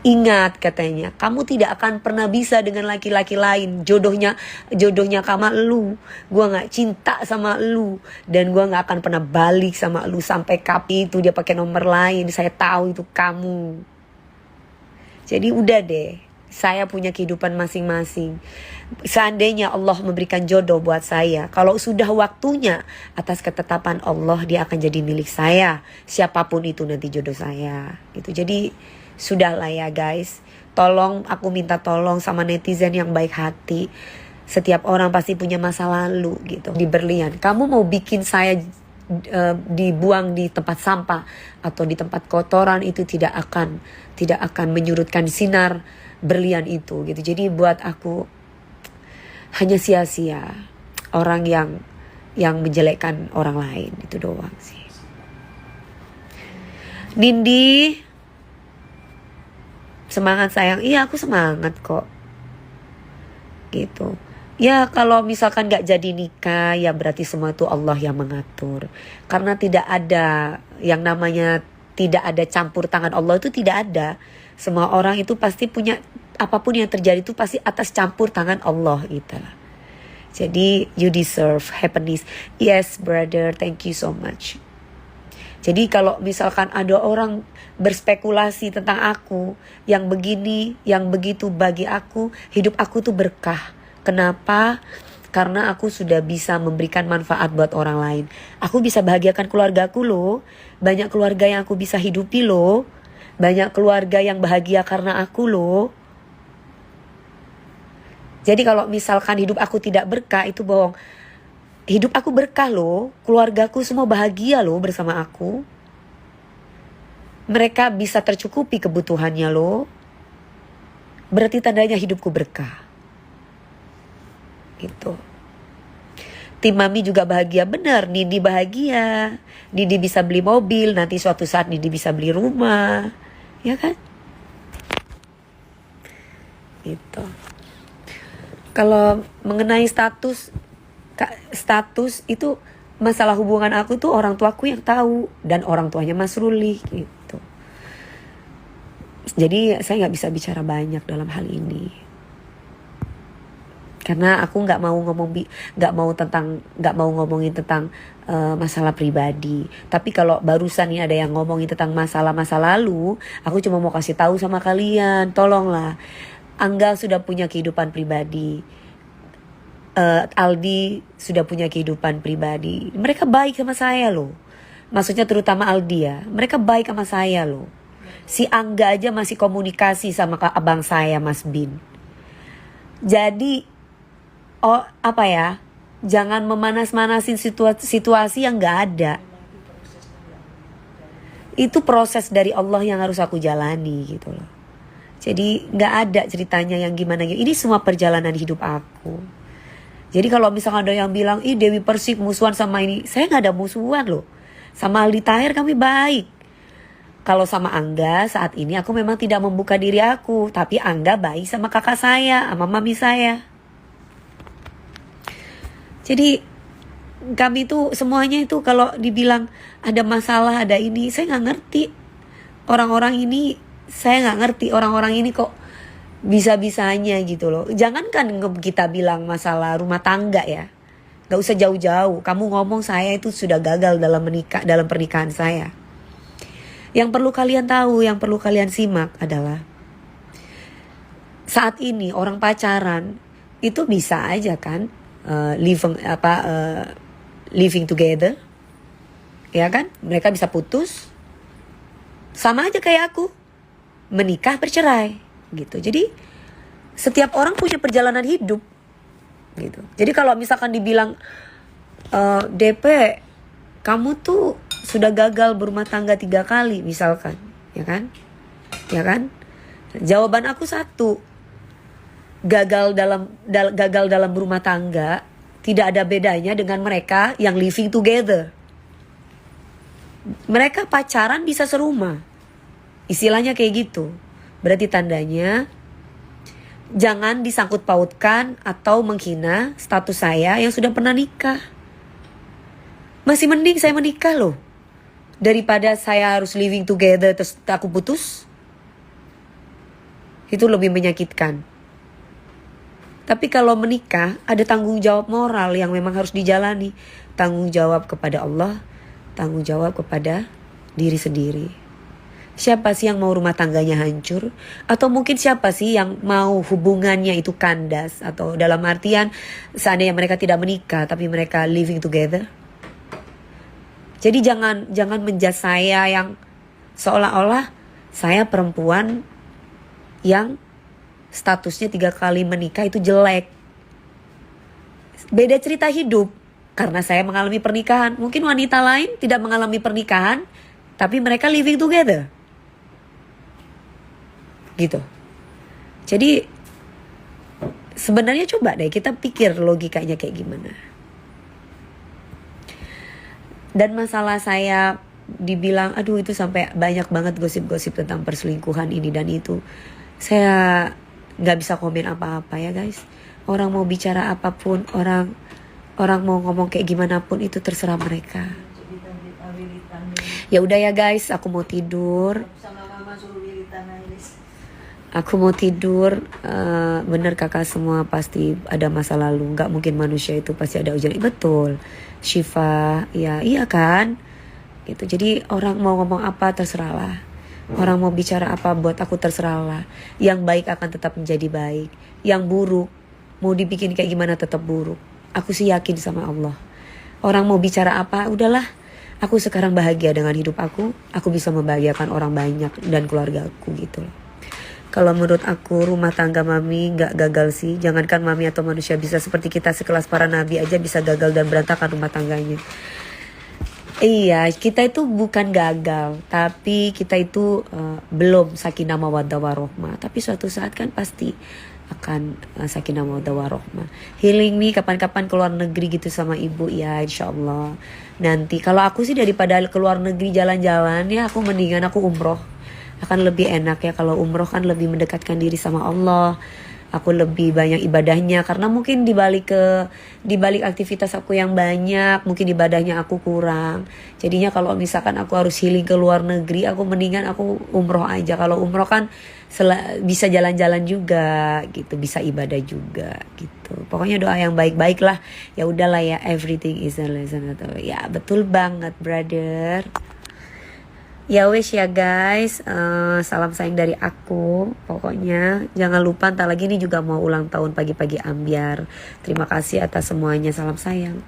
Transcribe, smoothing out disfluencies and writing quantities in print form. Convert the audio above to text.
Ingat katanya, kamu tidak akan pernah bisa dengan laki-laki lain. Jodohnya sama lu. Gua nggak cinta sama lu, dan gua nggak akan pernah balik sama lu sampai kapan itu dia pakai nomor lain. Saya tahu itu kamu. Jadi udah deh, saya punya kehidupan masing-masing. Seandainya Allah memberikan jodoh buat saya, kalau sudah waktunya, atas ketetapan Allah dia akan jadi milik saya. Siapapun itu nanti jodoh saya. Gitu. Jadi sudahlah ya guys. Tolong, aku minta tolong sama netizen yang baik hati. Setiap orang pasti punya masa lalu gitu. Di berlian, kamu mau bikin saya dibuang di tempat sampah atau di tempat kotoran, itu tidak akan menyurutkan sinar berlian itu gitu. Jadi buat aku hanya sia-sia orang yang menjelekkan orang lain, itu doang sih. Nindi, semangat sayang. Iya, aku semangat kok. Gitu. Ya kalau misalkan gak jadi nikah, ya berarti semua itu Allah yang mengatur. Karena tidak ada yang namanya tidak ada campur tangan Allah, itu tidak ada. Semua orang itu pasti punya, apapun yang terjadi itu pasti atas campur tangan Allah gitu. Jadi you deserve happiness. Yes brother, thank you so much. Jadi kalau misalkan ada orang berspekulasi tentang aku, yang begini, yang begitu, bagi aku, hidup aku tuh berkah. Kenapa? Karena aku sudah bisa memberikan manfaat buat orang lain. Aku bisa bahagiakan keluargaku loh. Banyak keluarga yang aku bisa hidupi loh. Banyak keluarga yang bahagia karena aku loh. Jadi kalau misalkan hidup aku tidak berkah, itu bohong. Hidup aku berkah loh. Keluargaku semua bahagia loh bersama aku. Mereka bisa tercukupi kebutuhannya loh. Berarti tandanya hidupku berkah. Gitu. Tim Mami juga bahagia, bener. Nindi bahagia. Nindi bisa beli mobil. Nanti suatu saat Nindi bisa beli rumah. Ya kan? Gitu. Kalau mengenai status itu masalah hubungan aku tuh orang tuaku yang tahu. Dan orang tuanya Mas Ruli gitu. Jadi saya gak bisa bicara banyak dalam hal ini. Karena aku nggak mau ngomongin tentang masalah pribadi. Tapi kalau barusan ini ada yang ngomongin tentang masalah masa lalu, aku cuma mau kasih tahu sama kalian, tolonglah. Angga sudah punya kehidupan pribadi. Aldi sudah punya kehidupan pribadi. Mereka baik sama saya loh. Maksudnya terutama Aldi ya. Mereka baik sama saya loh. Si Angga aja masih komunikasi sama abang saya, Mas Bin. Jadi jangan memanas-manasin situasi yang gak ada. Itu proses dari Allah yang harus aku jalani gitu loh. Jadi gak ada ceritanya yang gimana. Ini semua perjalanan hidup aku. Jadi kalau misalnya ada yang bilang, ih Dewi Persik musuhan sama ini, saya gak ada musuhan loh. Sama Aldi Taher kami baik. Kalau sama Angga saat ini aku memang tidak membuka diri aku. Tapi Angga baik sama kakak saya, sama mami saya. Jadi kami tuh semuanya itu kalau dibilang ada masalah, ada ini, saya gak ngerti. Orang-orang ini, saya gak ngerti. Orang-orang ini kok bisa-bisanya gitu loh. Jangankan kita bilang masalah rumah tangga ya. Gak usah jauh-jauh. Kamu ngomong saya itu sudah gagal dalam pernikahan saya. Yang perlu kalian tahu, yang perlu kalian simak adalah saat ini orang pacaran itu bisa aja kan living together, ya kan? Mereka bisa putus, sama aja kayak aku, menikah bercerai, gitu. Jadi setiap orang punya perjalanan hidup, gitu. Jadi kalau misalkan dibilang DP, kamu tuh sudah gagal berumah tangga 3 kali, misalkan, ya kan? Ya kan? Jawaban aku satu. Gagal dalam berumah tangga tidak ada bedanya dengan mereka yang living together. Mereka pacaran bisa serumah. Istilahnya kayak gitu. Berarti tandanya jangan disangkut pautkan atau menghina status saya yang sudah pernah nikah. Masih mending saya menikah loh, daripada saya harus living together terus aku putus. Itu lebih menyakitkan. Tapi kalau menikah ada tanggung jawab moral yang memang harus dijalani. Tanggung jawab kepada Allah, tanggung jawab kepada diri sendiri. Siapa sih yang mau rumah tangganya hancur? Atau mungkin siapa sih yang mau hubungannya itu kandas? Atau dalam artian seandainya mereka tidak menikah tapi mereka living together. Jadi jangan menjudge saya yang seolah-olah saya perempuan yang statusnya 3 kali menikah itu jelek. Beda cerita hidup. Karena saya mengalami pernikahan. Mungkin wanita lain tidak mengalami pernikahan, tapi mereka living together. Gitu. Jadi sebenarnya coba deh kita pikir logikanya kayak gimana. Dan masalah saya dibilang, aduh itu sampai banyak banget gosip-gosip tentang perselingkuhan ini dan itu. Saya gak bisa komen apa-apa ya guys. Orang mau bicara apapun, orang mau ngomong kayak gimana pun itu terserah mereka. Ya udah ya guys, aku mau tidur. Aku mau tidur. Bener kakak semua pasti ada masa lalu. Gak mungkin manusia itu pasti ada ujian. Betul Syifa, ya iya kan gitu. Jadi orang mau ngomong apa terserahlah. Orang mau bicara apa buat aku terserahlah. Yang baik akan tetap menjadi baik. Yang buruk mau dibikin kayak gimana tetap buruk. Aku sih yakin sama Allah. Orang mau bicara apa udahlah. Aku sekarang bahagia dengan hidup aku. Aku bisa membahagiakan orang banyak dan keluarga aku gitu loh. Kalau menurut aku rumah tangga mami gak gagal sih. Jangankan mami atau manusia bisa seperti kita sekelas para nabi aja bisa gagal dan berantakan rumah tangganya. Iya, kita itu bukan gagal, tapi kita itu belum sakinah mawaddah warohmah. Tapi suatu saat kan pasti akan sakinah mawaddah warohmah. Healing nih kapan-kapan keluar negeri gitu sama ibu ya, insya Allah. Nanti kalau aku sih daripada keluar negeri jalan-jalan ya aku mendingan aku umroh. Akan lebih enak ya kalau umroh kan lebih mendekatkan diri sama Allah. Aku lebih banyak ibadahnya karena mungkin dibalik aktivitas aku yang banyak mungkin ibadahnya aku kurang. Jadinya kalau misalkan aku harus healing ke luar negeri aku mendingan aku umroh aja. Kalau umroh kan bisa jalan-jalan juga gitu, bisa ibadah juga gitu. Pokoknya doa yang baik-baik lah. Ya udahlah ya, everything is a lesson. Ya betul banget brother. Ya wes ya guys, salam sayang dari aku. Pokoknya jangan lupa ntar lagi nih juga mau ulang tahun pagi-pagi ambiar. Terima kasih atas semuanya, salam sayang.